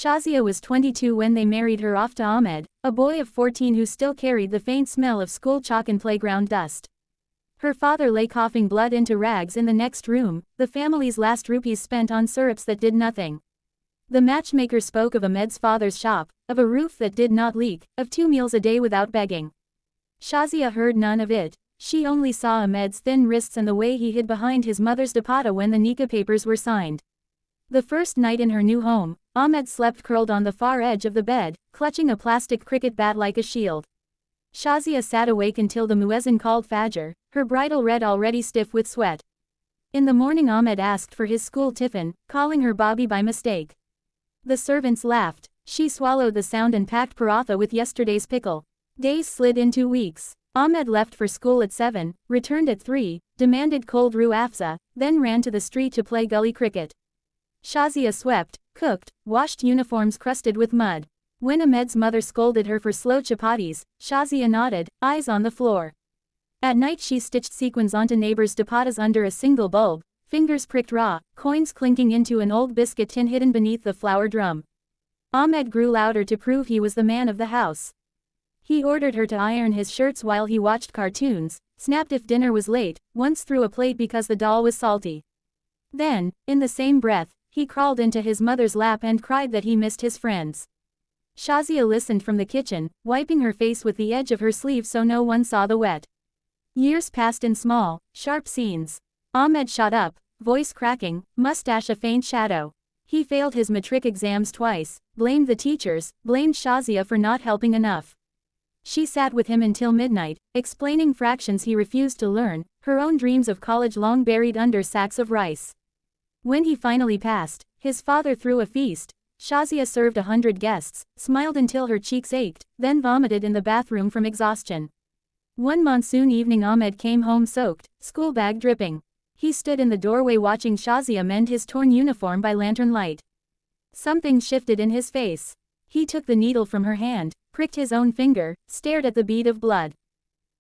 Shazia was 22 when they married her off to Ahmed, a boy of 14 who still carried the faint smell of school chalk and playground dust. Her father lay coughing blood into rags in the next room, the family's last rupees spent on syrups that did nothing. The matchmaker spoke of Ahmed's father's shop, of a roof that did not leak, of 2 meals a day without begging. Shazia heard none of it. She only saw Ahmed's thin wrists and the way he hid behind his mother's dupatta when the nikah papers were signed. The first night in her new home, Ahmed slept curled on the far edge of the bed, clutching a plastic cricket bat like a shield. Shazia sat awake until the muezzin called Fajr, her bridal red already stiff with sweat. In the morning Ahmed asked for his school tiffin, calling her Bobby by mistake. The servants laughed. She swallowed the sound and packed paratha with yesterday's pickle. Days slid into weeks. Ahmed left for school at 7, returned at 3, demanded cold roux afza, then ran to the street to play gully cricket. Shazia swept, cooked, washed uniforms crusted with mud. When Ahmed's mother scolded her for slow chapatis, Shazia nodded, eyes on the floor. At night she stitched sequins onto neighbors' dupattas under a single bulb, fingers pricked raw, coins clinking into an old biscuit tin hidden beneath the flour drum. Ahmed grew louder to prove he was the man of the house. He ordered her to iron his shirts while he watched cartoons, snapped if dinner was late, once threw a plate because the dal was salty. Then, in the same breath, he crawled into his mother's lap and cried that he missed his friends. Shazia listened from the kitchen, wiping her face with the edge of her sleeve so no one saw the wet. Years passed in small, sharp scenes. Ahmed shot up, voice cracking, mustache a faint shadow. He failed his matric exams twice, blamed the teachers, blamed Shazia for not helping enough. She sat with him until midnight, explaining fractions he refused to learn, her own dreams of college long buried under sacks of rice. When he finally passed, his father threw a feast. Shazia served 100 guests, smiled until her cheeks ached, then vomited in the bathroom from exhaustion. One monsoon evening Ahmed came home soaked, school bag dripping. He stood in the doorway watching Shazia mend his torn uniform by lantern light. Something shifted in his face. He took the needle from her hand, pricked his own finger, stared at the bead of blood.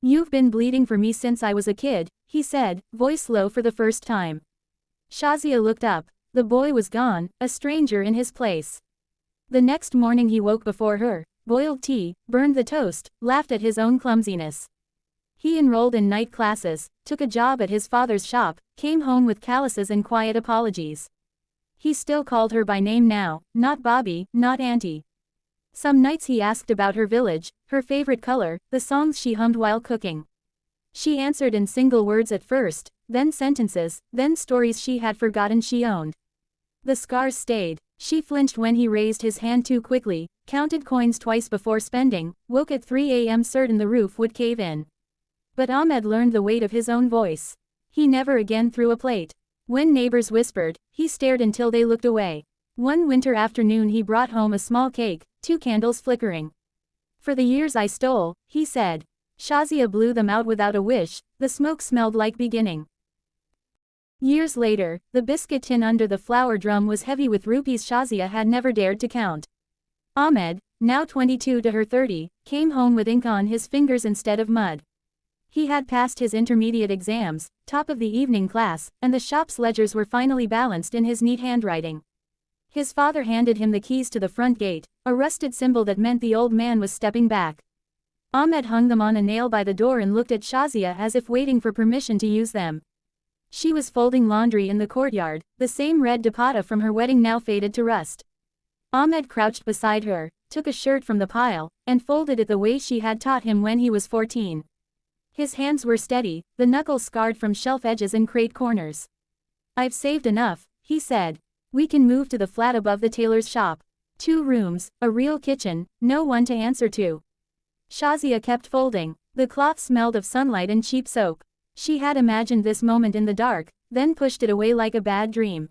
"You've been bleeding for me since I was a kid," he said, voice low for the first time. Shazia looked up. The boy was gone, a stranger in his place. The next morning he woke before her, boiled tea, burned the toast, laughed at his own clumsiness. He enrolled in night classes, took a job at his father's shop, came home with calluses and quiet apologies. He still called her by name now, not Bobby, not Auntie. Some nights he asked about her village, her favorite color, the songs she hummed while cooking. She answered in single words at first, then sentences, then stories she had forgotten she owned. The scars stayed. She flinched when he raised his hand too quickly, counted coins twice before spending, woke at 3 a.m. certain the roof would cave in. But Ahmed learned the weight of his own voice. He never again threw a plate. When neighbors whispered, he stared until they looked away. One winter afternoon he brought home a small cake, 2 candles flickering. "For the years I stole," he said. Shazia blew them out without a wish, the smoke smelled like beginning. Years later, the biscuit tin under the flour drum was heavy with rupees Shazia had never dared to count. Ahmed, now 22 to her 30, came home with ink on his fingers instead of mud. He had passed his intermediate exams, top of the evening class, and the shop's ledgers were finally balanced in his neat handwriting. His father handed him the keys to the front gate, a rusted symbol that meant the old man was stepping back. Ahmed hung them on a nail by the door and looked at Shazia as if waiting for permission to use them. She was folding laundry in the courtyard, the same red dupatta from her wedding now faded to rust. Ahmed crouched beside her, took a shirt from the pile, and folded it the way she had taught him when he was 14. His hands were steady, the knuckles scarred from shelf edges and crate corners. "I've saved enough," he said. "We can move to the flat above the tailor's shop. 2 rooms, a real kitchen, no one to answer to." Shazia kept folding. The cloth smelled of sunlight and cheap soap. She had imagined this moment in the dark, then pushed it away like a bad dream.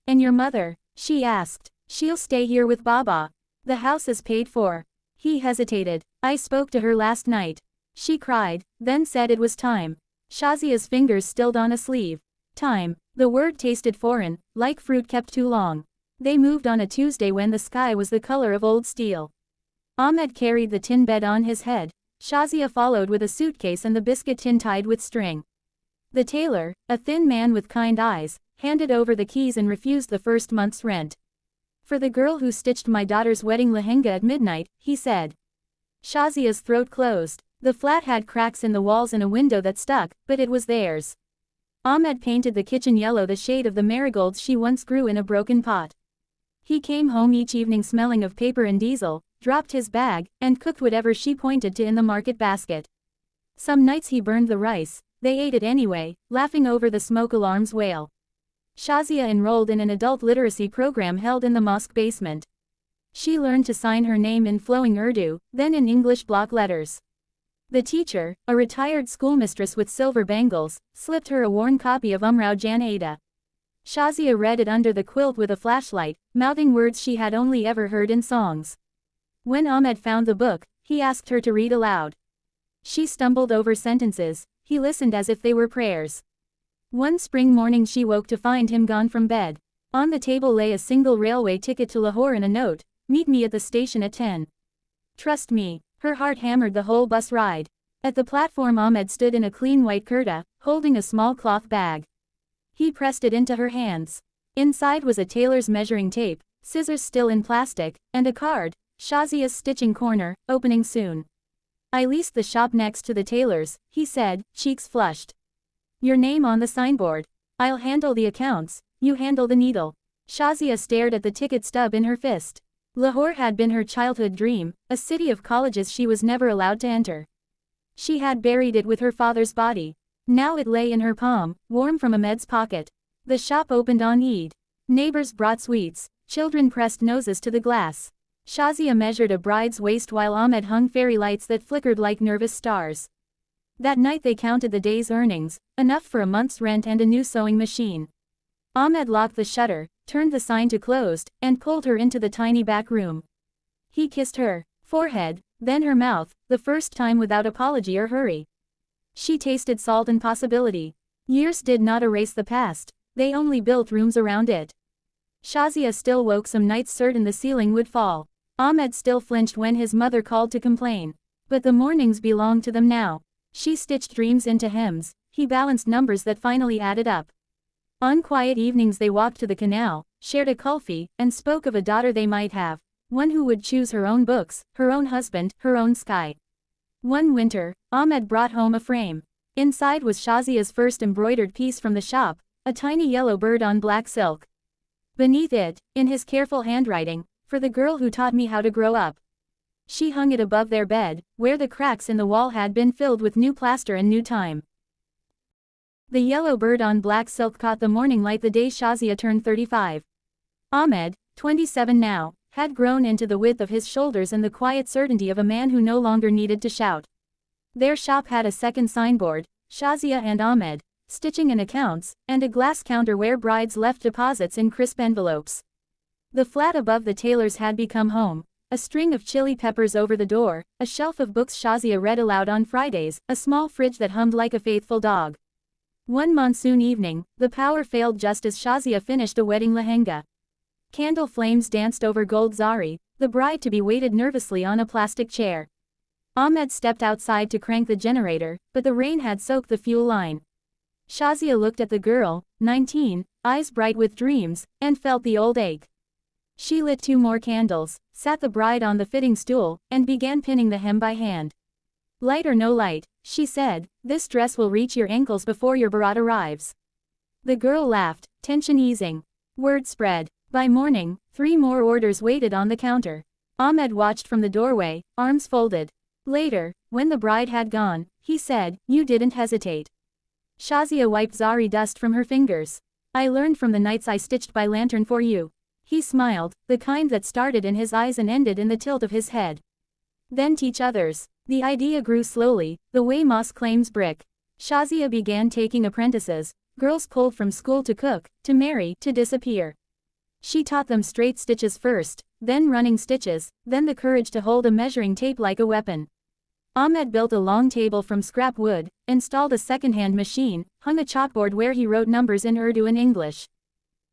"And your mother?" she asked. "She'll stay here with Baba. The house is paid for." He hesitated. "I spoke to her last night. She cried, then said it was time." Shazia's fingers stilled on a sleeve. Time. The word tasted foreign, like fruit kept too long. They moved on a Tuesday when the sky was the color of old steel. Ahmed carried the tin bed on his head. Shazia followed with a suitcase and the biscuit tin tied with string. The tailor, a thin man with kind eyes, handed over the keys and refused the first month's rent. For the girl who stitched my daughter's wedding lehenga at midnight, he said. Shazia's throat closed. The flat had cracks in the walls and a window that stuck, but it was theirs. Ahmed painted the kitchen yellow, the shade of the marigolds she once grew in a broken pot. He came home each evening smelling of paper and diesel, dropped his bag, and cooked whatever she pointed to in the market basket. Some nights he burned the rice, they ate it anyway, laughing over the smoke alarm's wail. Shazia enrolled in an adult literacy program held in the mosque basement. She learned to sign her name in flowing Urdu, then in English block letters. The teacher, a retired schoolmistress with silver bangles, slipped her a worn copy of Umrao Jan Ada. Shazia read it under the quilt with a flashlight, mouthing words she had only ever heard in songs. When Ahmed found the book, he asked her to read aloud. She stumbled over sentences, he listened as if they were prayers. One spring morning she woke to find him gone from bed. On the table lay a single railway ticket to Lahore and a note, "Meet me at the station at 10. Trust me." Her heart hammered the whole bus ride. At the platform Ahmed stood in a clean white kurta, holding a small cloth bag. He pressed it into her hands. Inside was a tailor's measuring tape, scissors still in plastic, and a card, "Shazia's stitching corner, opening soon. I leased the shop next to the tailor's," he said, cheeks flushed. "Your name on the signboard. I'll handle the accounts, you handle the needle." Shazia stared at the ticket stub in her fist. Lahore had been her childhood dream, a city of colleges she was never allowed to enter. She had buried it with her father's body. Now it lay in her palm, warm from Ahmed's pocket. The shop opened on Eid. Neighbors brought sweets, children pressed noses to the glass. Shazia measured a bride's waist while Ahmed hung fairy lights that flickered like nervous stars. That night they counted the day's earnings, enough for a month's rent and a new sewing machine. Ahmed locked the shutter, turned the sign to closed, and pulled her into the tiny back room. He kissed her forehead, then her mouth, the first time without apology or hurry. She tasted salt and possibility. Years did not erase the past, they only built rooms around it. Shazia still woke some nights certain the ceiling would fall. Ahmed still flinched when his mother called to complain. But the mornings belonged to them now. She stitched dreams into hymns, he balanced numbers that finally added up. On quiet evenings they walked to the canal, shared a kulfi, and spoke of a daughter they might have, one who would choose her own books, her own husband, her own sky. One winter, Ahmed brought home a frame. Inside was Shazia's first embroidered piece from the shop, a tiny yellow bird on black silk. Beneath it, in his careful handwriting, "For the girl who taught me how to grow up." She hung it above their bed, where the cracks in the wall had been filled with new plaster and new time. The yellow bird on black silk caught the morning light the day Shazia turned 35. Ahmed, 27 now, had grown into the width of his shoulders and the quiet certainty of a man who no longer needed to shout. Their shop had a second signboard, "Shazia and Ahmed, stitching and accounts," and a glass counter where brides left deposits in crisp envelopes. The flat above the tailor's had become home, a string of chili peppers over the door, a shelf of books Shazia read aloud on Fridays, a small fridge that hummed like a faithful dog. One monsoon evening, the power failed just as Shazia finished a wedding lehenga. Candle flames danced over gold zari, the bride-to-be waited nervously on a plastic chair. Ahmed stepped outside to crank the generator, but the rain had soaked the fuel line. Shazia looked at the girl, 19, eyes bright with dreams, and felt the old ache. She lit 2 more candles, sat the bride on the fitting stool, and began pinning the hem by hand. "Light or no light," she said, "this dress will reach your ankles before your barat arrives." The girl laughed, tension easing. Word spread. By morning, 3 more orders waited on the counter. Ahmed watched from the doorway, arms folded. Later, when the bride had gone, he said, "You didn't hesitate." Shazia wiped zari dust from her fingers. "I learned from the nights I stitched by lantern for you." He smiled, the kind that started in his eyes and ended in the tilt of his head. "Then teach others." The idea grew slowly, the way moss claims brick. Shazia began taking apprentices, girls pulled from school to cook, to marry, to disappear. She taught them straight stitches first, then running stitches, then the courage to hold a measuring tape like a weapon. Ahmed built a long table from scrap wood, installed a second-hand machine, hung a chalkboard where he wrote numbers in Urdu and English.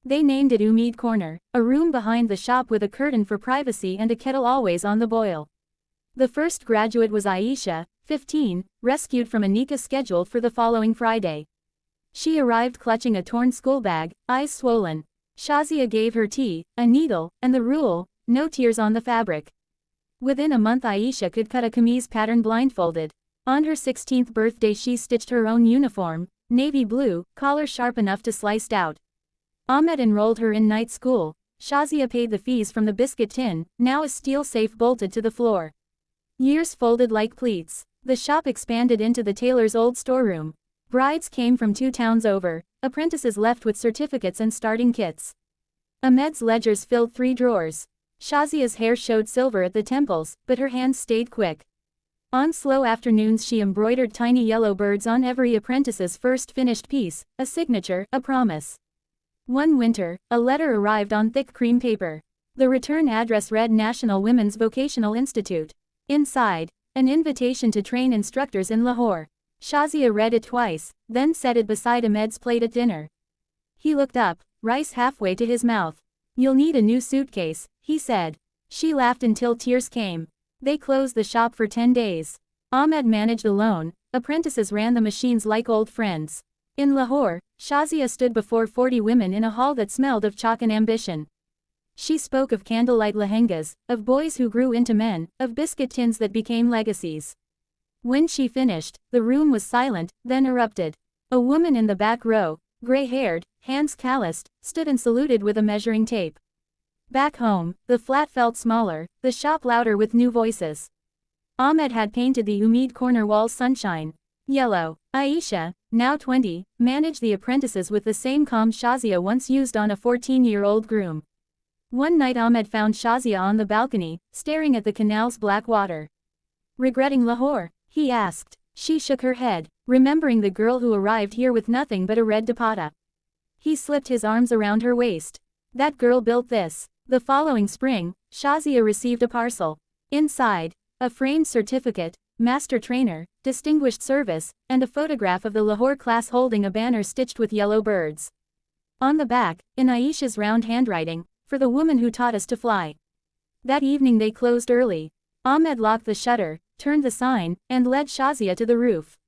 They named it Umeed Corner, a room behind the shop with a curtain for privacy and a kettle always on the boil. The first graduate was Aisha, 15, rescued from a nikah scheduled for the following Friday. She arrived clutching a torn school bag, eyes swollen. Shazia gave her tea, a needle, and the rule, no tears on the fabric. Within a month Aisha could cut a kameez pattern blindfolded. On her 16th birthday she stitched her own uniform, navy blue, collar sharp enough to sliced out. Ahmed enrolled her in night school. Shazia paid the fees from the biscuit tin, now a steel safe bolted to the floor. Years folded like pleats. The shop expanded into the tailor's old storeroom. Brides came from 2 towns over, apprentices left with certificates and starting kits. Ahmed's ledgers filled 3 drawers. Shazia's hair showed silver at the temples, but her hands stayed quick. On slow afternoons she embroidered tiny yellow birds on every apprentice's first finished piece, a signature, a promise. One winter, a letter arrived on thick cream paper. The return address read National Women's Vocational Institute. Inside, an invitation to train instructors in Lahore. Shazia read it twice, then set it beside Ahmed's plate at dinner. He looked up, rice halfway to his mouth. "You'll need a new suitcase," he said. She laughed until tears came. They closed the shop for 10 days. Ahmed managed alone, apprentices ran the machines like old friends. In Lahore, Shazia stood before 40 women in a hall that smelled of chalk and ambition. She spoke of candlelight lehengas, of boys who grew into men, of biscuit tins that became legacies. When she finished, the room was silent, then erupted. A woman in the back row, gray-haired, hands calloused, stood and saluted with a measuring tape. Back home, the flat felt smaller, the shop louder with new voices. Ahmed had painted the Umeed corner walls sunshine yellow. Aisha, now 20, managed the apprentices with the same calm Shazia once used on a 14-year-old groom. One night Ahmed found Shazia on the balcony, staring at the canal's black water. "Regretting Lahore?" he asked. She shook her head, remembering the girl who arrived here with nothing but a red dupatta. He slipped his arms around her waist. "That girl built this." The following spring, Shazia received a parcel. Inside, a framed certificate, master trainer, distinguished service, and a photograph of the Lahore class holding a banner stitched with yellow birds. On the back, in Aisha's round handwriting, "For the woman who taught us to fly." That evening they closed early. Ahmed locked the shutter, turned the sign, and led Shazia to the roof.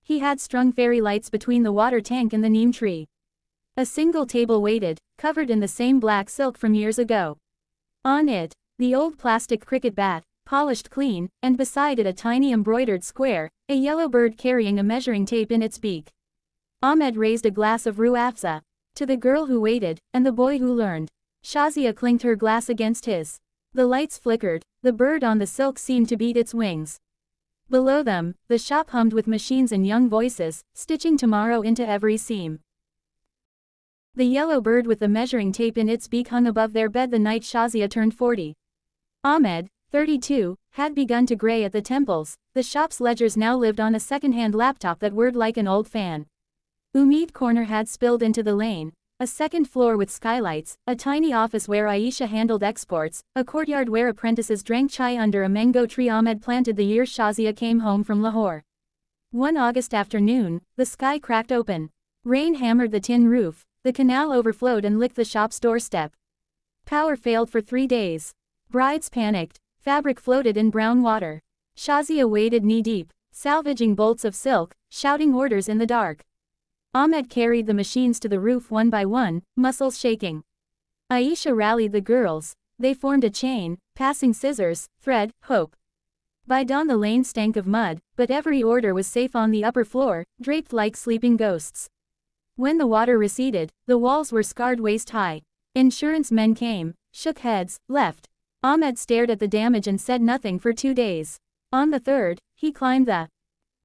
He had strung fairy lights between the water tank and the neem tree. A single table waited, covered in the same black silk from years ago. On it, the old plastic cricket bat, polished clean, and beside it a tiny embroidered square, a yellow bird carrying a measuring tape in its beak. Ahmed raised a glass of Rue Afza. To the girl who waited, and the boy who learned. Shazia clinked her glass against his. The lights flickered, the bird on the silk seemed to beat its wings. Below them, the shop hummed with machines and young voices, stitching tomorrow into every seam. The yellow bird with the measuring tape in its beak hung above their bed the night Shazia turned 40. Ahmed, 32, had begun to gray at the temples. The shop's ledgers now lived on a second-hand laptop that whirred like an old fan. Umeed corner had spilled into the lane. A second floor with skylights, a tiny office where Aisha handled exports, a courtyard where apprentices drank chai under a mango tree Ahmed planted the year Shazia came home from Lahore. One August afternoon, the sky cracked open. Rain hammered the tin roof, the canal overflowed and licked the shop's doorstep. Power failed for 3 days. Brides panicked, fabric floated in brown water. Shazia waded knee-deep, salvaging bolts of silk, shouting orders in the dark. Ahmed carried the machines to the roof one by one, muscles shaking. Aisha rallied the girls. They formed a chain, passing scissors, thread, hope. By dawn the lane stank of mud, but every order was safe on the upper floor, draped like sleeping ghosts. When the water receded, the walls were scarred waist-high. Insurance men came, shook heads, left. Ahmed stared at the damage and said nothing for 2 days. On the third, he climbed the